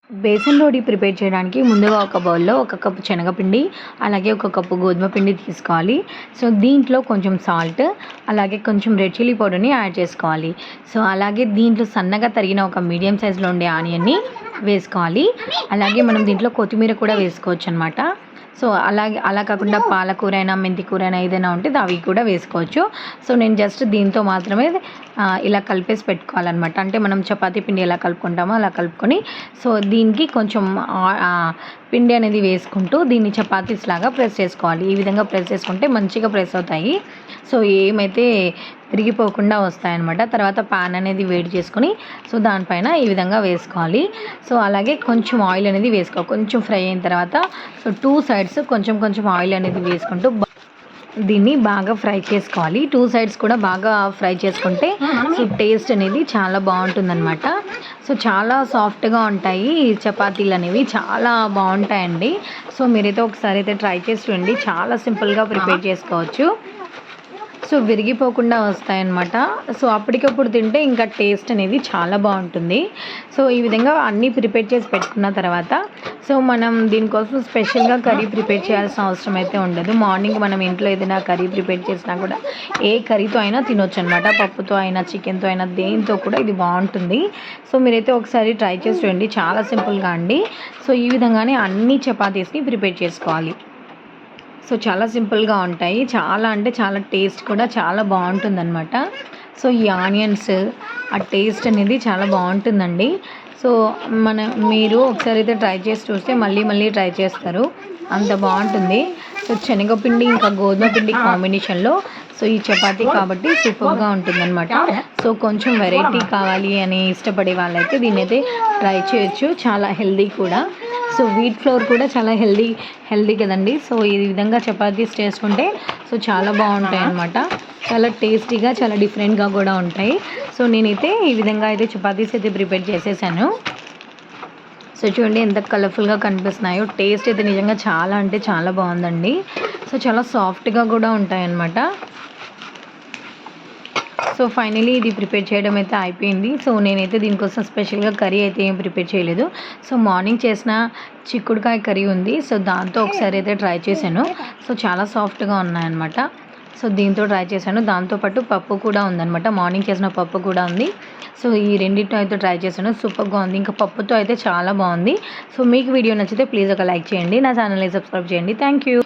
బేసన్ రోటీ prepare చేయడానికి ముందుగా ఒక బౌల్‌లో ఒక కప్పు శనగపిండి, అలాగే ఒక కప్పు గోధుమ పిండి తీసుకోవాలి. సో, దీంట్లో కొంచెం సాల్ట్, అలాగే కొంచెం రెడ్ చిల్లీ పౌడర్‌ని యాడ్ చేసుకోవాలి. సో, అలాగే దీంట్లో సన్నగా తరిగిన ఒక మీడియం సైజ్‌లో ఉండే ఆనియన్‌ని వేసుకోవాలి. అలాగే మనం దీంట్లో కొత్తిమీర కూడా వేసుకోవచ్చనమాట. సో, అలాగే అలా కాకుండా పాలకూర అయినా, మెంతి కూర అయినా ఏదైనా ఉంటే అవి కూడా వేసుకోవచ్చు. సో, నేను జస్ట్ దీంతో మాత్రమే ఇలా కలిపేసి పెట్టుకోవాలనమాట. అంటే మనం చపాతీ పిండి ఎలా కలుపుకుంటామో అలా కలుపుకొని, సో, దీనికి కొంచెం పిండి అనేది వేసుకుంటూ దీన్ని చపాతీస్ లాగా ప్రెస్ చేసుకోవాలి. ఈ విధంగా ప్రెస్ చేసుకుంటే మంచిగా ప్రెస్ అవుతాయి. సో, ఏమైతే విరిగిపోకుండా వస్తాయన్నమాట. తర్వాత పాన్ అనేది వేడి చేసుకొని, సో, దానిపైన ఈ విధంగా వేసుకోవాలి. సో, అలాగే కొంచెం ఆయిల్ అనేది వేసుకోవాలి. కొంచెం ఫ్రై అయిన తర్వాత సో, 2 సైడ్స్ కొంచెం కొంచెం ఆయిల్ అనేది వేసుకుంటూ దీన్ని బాగా ఫ్రై చేసుకోవాలి. 2 సైడ్స్ కూడా బాగా ఫ్రై చేసుకుంటే సో, టేస్ట్ అనేది చాలా బాగుంటుందన్నమాట. సో, చాలా సాఫ్ట్‌గా ఉంటాయి చపాతీలు అనేవి. చాలా బాగుంటాయండి. సో, మీరైతే ఒకసారి అయితే ట్రై చేసి చూడండి. చాలా సింపుల్‌గా ప్రిపేర్ చేసుకోవచ్చు. సో, విరిగిపోకుండా వస్తాయన్నమాట. సో, అప్పటికప్పుడు తింటే ఇంకా టేస్ట్ అనేది చాలా బాగుంటుంది. సో, ఈ విధంగా అన్నీ ప్రిపేర్ చేసి పెట్టుకున్న తర్వాత సో, మనం దీనికోసం స్పెషల్‌గా కర్రీ ప్రిపేర్ చేయాల్సిన అవసరం అయితే ఉండదు. మార్నింగ్ మనం ఇంట్లో ఏదైనా కర్రీ ప్రిపేర్ చేసినా కూడా ఏ కర్రీతో అయినా తినొచ్చనమాట. పప్పుతో అయినా, చికెన్‌తో అయినా దేనితో కూడా ఇది బాగుంటుంది. సో, మీరైతే ఒకసారి ట్రై చేసి చూడండి. చాలా సింపుల్‌గా అండి. సో, ఈ విధంగానే అన్ని చపాతీస్‌ని ప్రిపేర్ చేసుకోవాలి. సో, చాలా సింపుల్‌గా ఉంటాయి. చాలా అంటే చాలా టేస్ట్ కూడా చాలా బాగుంటుందన్నమాట. సో, ఈ ఆనియన్స్ ఆ టేస్ట్ అనేది చాలా బాగుంటుందండి. సో, మీరు ఒకసారి అయితే ట్రై చేసి చూస్తే మళ్ళీ మళ్ళీ ట్రై చేస్తారు. అంత బాగుంటుంది. సో, శనగపిండి ఇంకా గోధుమ పిండి కాంబినేషన్‌లో సో, ఈ చపాతీ కాబట్టి సూపర్‌గా ఉంటుందన్నమాట. సో, కొంచెం వెరైటీ కావాలి అని ఇష్టపడే వాళ్ళైతే దీన్నైతే ట్రై చేయొచ్చు. చాలా హెల్తీ కూడా. సో, వీట్ ఫ్లోర్ కూడా చాలా హెల్తీ కదండీ. సో, ఈ విధంగా చపాతీస్ చేసుకుంటే సో, చాలా బాగుంటాయన్నమాట. చాలా టేస్టీగా, చాలా డిఫరెంట్‌గా కూడా ఉంటాయి. సో, నేనైతే ఈ విధంగా అయితే చపాతీస్ అయితే ప్రిపేర్ చేసేసాను. సో, చూడండి ఎంత కలర్ఫుల్‌గా కనిపిస్తున్నాయో. టేస్ట్ అయితే నిజంగా చాలా అంటే చాలా బాగుందండి. సో, చాలా సాఫ్ట్‌గా కూడా ఉంటాయన్నమాట. సో, ఫైనలీ ఇది ప్రిపేర్ చేయడం అయితే అయిపోయింది. సో, నేనైతే దీనికోసం స్పెషల్‌గా కర్రీ అయితే ఏం ప్రిపేర్ చేయలేదు. సో, మార్నింగ్ చేసిన చిక్కుడుకాయ కర్రీ ఉంది. సో, దాంతో ఒకసారి అయితే ట్రై చేశాను. సో, చాలా సాఫ్ట్‌గా ఉన్నాయన్నమాట. సో, దీంతో ట్రై చేశాను. దాంతో పాటు పప్పు కూడా ఉందన్నమాట. మార్నింగ్ చేసిన పప్పు కూడా ఉంది. సో, ఈ రెండిటితో అయితే ట్రై చేశాను. సూపర్‌గా ఉంది. ఇంకా పప్పుతో అయితే చాలా బాగుంది. సో, మీకు వీడియో నచ్చితే ప్లీజ్ ఒక లైక్ చేయండి. నా ఛానల్‌ని సబ్స్క్రైబ్ చేయండి. Thank you.